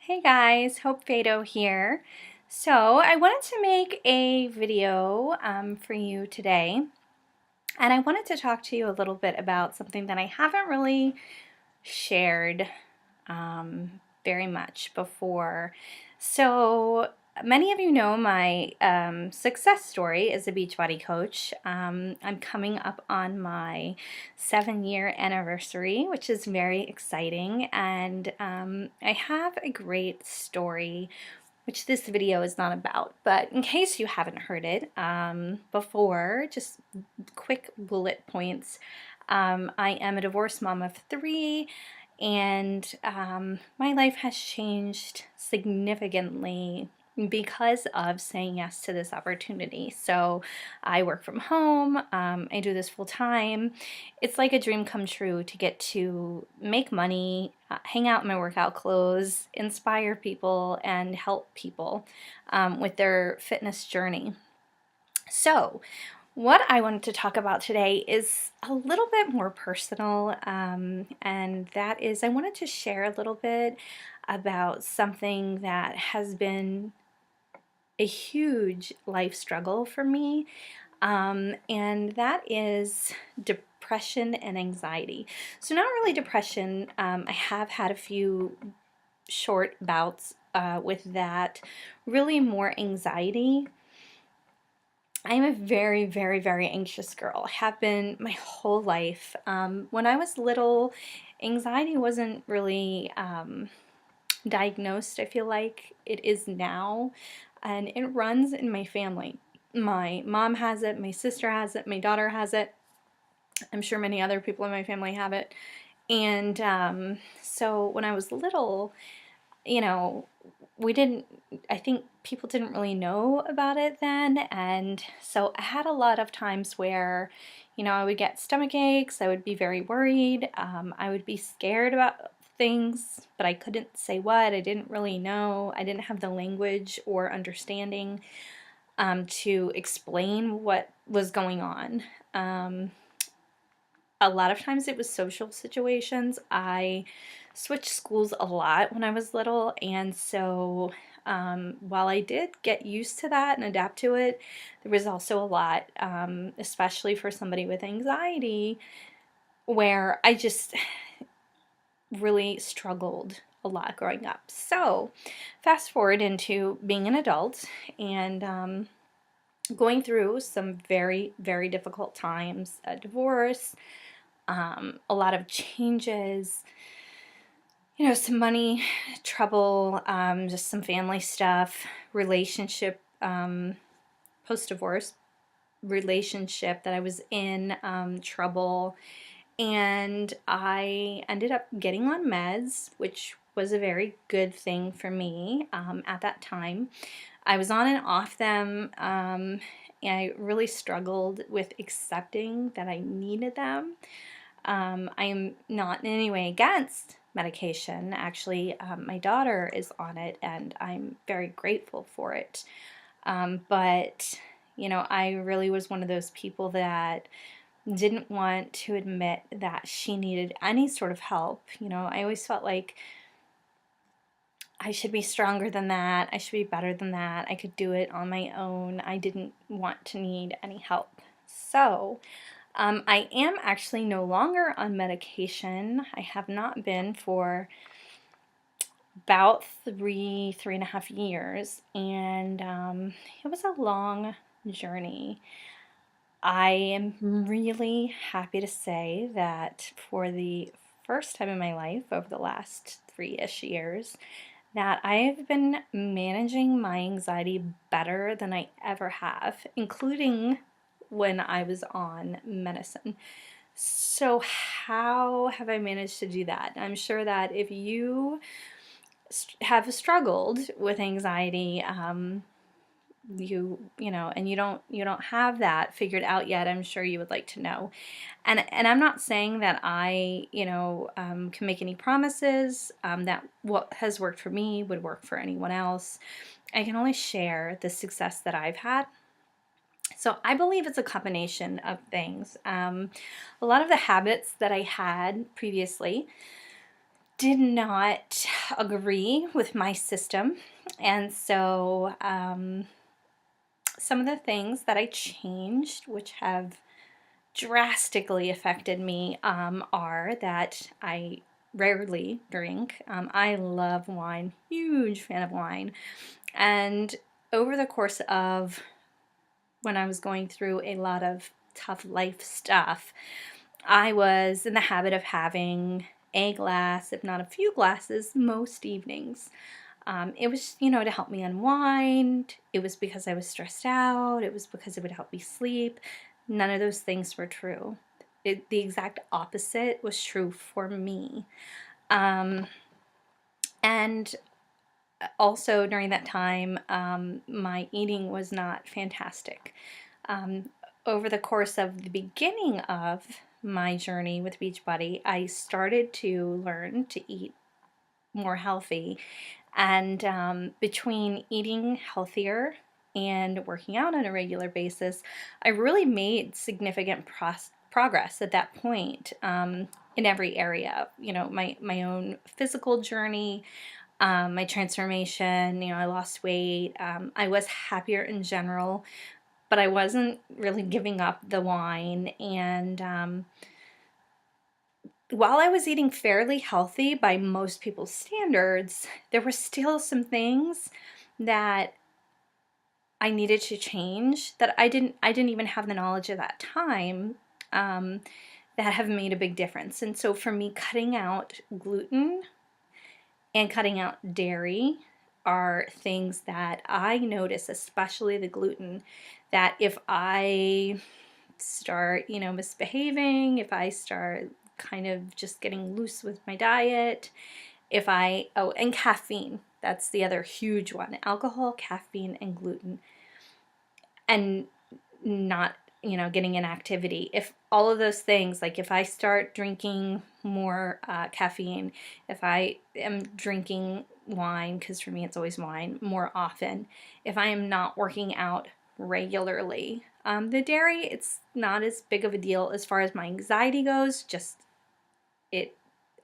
Hey guys, Hope Fado here. So I wanted to make a video for you today, and I wanted to talk to you a little bit about something that I haven't really shared very much before. So many of you know my success story as a Beachbody coach. I'm coming up on my 7-year anniversary, which is very exciting, and I have a great story which this video is not about, but in case you haven't heard it before, just quick bullet points. I am a divorced mom of 3, and my life has changed significantly because of saying yes to this opportunity. So I work from home, I do this full time. It's like a dream come true to get to make money, hang out in my workout clothes, inspire people, and help people with their fitness journey. So what I wanted to talk about today is a little bit more personal, and that is I wanted to share a little bit about something that has been a huge life struggle for me, and that is depression and anxiety. So not really depression. I have had a few short bouts with that, really more anxiety. I'm a very, very, very anxious girl. I have been my whole life. When I was little, anxiety wasn't really diagnosed, I feel like it is now, and it runs in my family. My mom has it, my sister has it, my daughter has it. I'm sure many other people in my family have it. And so when I was little, you know, I think people didn't really know about it then. And so I had a lot of times where, I would get stomach aches. I would be very worried. I would be scared about things, but I couldn't say what. I didn't really know. I didn't have the language or understanding to explain what was going on. A lot of times it was social situations. I switched schools a lot when I was little, and so while I did get used to that and adapt to it, there was also a lot, especially for somebody with anxiety, where I just really struggled a lot growing up. So fast forward into being an adult and going through some very, very difficult times, a divorce, a lot of changes, some money trouble, just some family stuff, relationship, post-divorce relationship that I was in, trouble, and I ended up getting on meds, which was a very good thing for me at that time. I was on and off them, and I really struggled with accepting that I needed them. I am not in any way against medication. Actually, my daughter is on it, and I'm very grateful for it. But, I really was one of those people that didn't want to admit that she needed any sort of help. I always felt like I should be stronger than that. I should be better than that. I could do it on my own. I didn't want to need any help. So, I am actually no longer on medication. I have not been for about 3.5 years, and it was a long journey. I am really happy to say that for the first time in my life over the last 3-ish years, that I've been managing my anxiety better than I ever have, including when I was on medicine. So how have I managed to do that? I'm sure that if you have struggled with anxiety, and you don't have that figured out yet, I'm sure you would like to know. And I'm not saying that I can make any promises that what has worked for me would work for anyone else. I can only share the success that I've had. So I believe it's a combination of things. A lot of the habits that I had previously did not agree with my system. And so some of the things that I changed, which have drastically affected me, are that I rarely drink. I love wine, huge fan of wine. And over the course of when I was going through a lot of tough life stuff, I was in the habit of having a glass, if not a few glasses, most evenings. It was, to help me unwind. It was because I was stressed out. It was because it would help me sleep. None of those things were true. The exact opposite was true for me. And also during that time, my eating was not fantastic. Over the course of the beginning of my journey with Beachbody, I started to learn to eat more healthy. And between eating healthier and working out on a regular basis, I really made significant progress at that point, in every area. My own physical journey, my transformation. I lost weight. I was happier in general, but I wasn't really giving up the wine. And while I was eating fairly healthy by most people's standards, there were still some things that I needed to change that I didn't even have the knowledge at that time, that have made a big difference. And so for me, cutting out gluten and cutting out dairy are things that I notice, especially the gluten, that if I start, misbehaving, if I start kind of just getting loose with my diet, and caffeine, that's the other huge one: alcohol, caffeine, and gluten, and not, getting an activity. If all of those things, like if I start drinking more caffeine, if I am drinking wine, because for me it's always wine, more often, if I am not working out regularly, the dairy, it's not as big of a deal as far as my anxiety goes. Just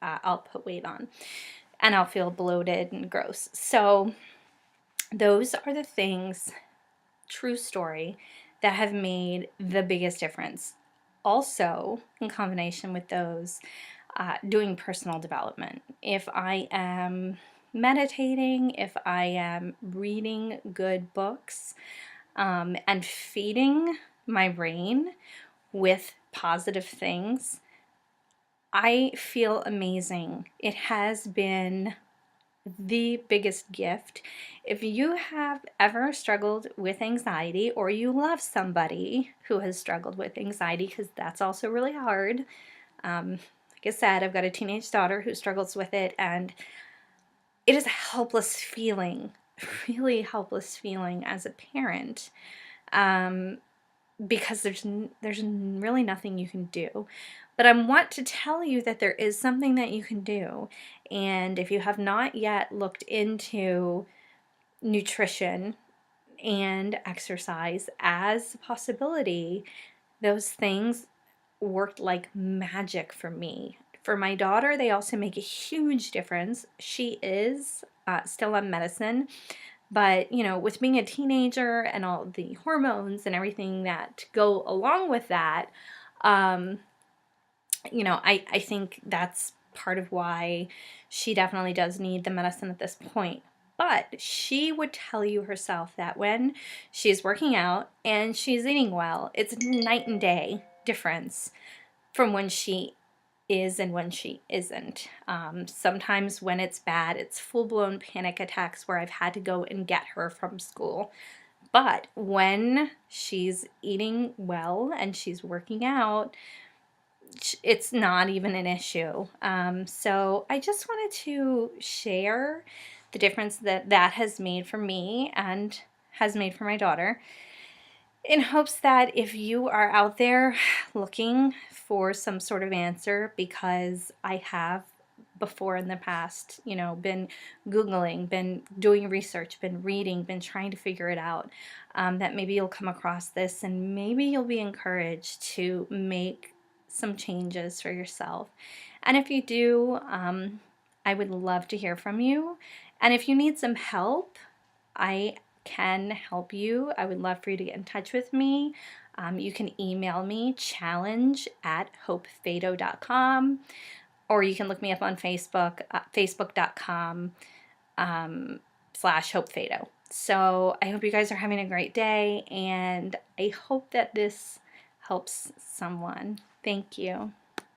I'll put weight on and I'll feel bloated and gross. So those are the things, true story, that have made the biggest difference. Also, in combination with those, doing personal development. If I am meditating, if I am reading good books, and feeding my brain with positive things, I feel amazing. It has been the biggest gift. If you have ever struggled with anxiety, or you love somebody who has struggled with anxiety, because that's also really hard. Like I said, I've got a teenage daughter who struggles with it, and it is a helpless feeling, really helpless feeling as a parent. Because there's really nothing you can do. But I want to tell you that there is something that you can do. And if you have not yet looked into nutrition and exercise as a possibility, those things worked like magic for me. For my daughter, they also make a huge difference. She is still on medicine, but, with being a teenager and all the hormones and everything that go along with that, I think that's part of why she definitely does need the medicine at this point. But she would tell you herself that when she's working out and she's eating well, it's night and day difference from when she is and when she isn't. Sometimes when it's bad, it's full-blown panic attacks where I've had to go and get her from school. But when she's eating well and she's working out, it's not even an issue. So I just wanted to share the difference that has made for me and has made for my daughter, in hopes that if you are out there looking for some sort of answer, because I have before in the past, been Googling, been doing research, been reading, been trying to figure it out, that maybe you'll come across this and maybe you'll be encouraged to make some changes for yourself. And if you do, I would love to hear from you. And if you need some help, I can help you. I would love for you to get in touch with me. You can email me challenge@hopefado.com, or you can look me up on Facebook, facebook.com /hopefado. So I hope you guys are having a great day, and I hope that this helps someone. Thank you.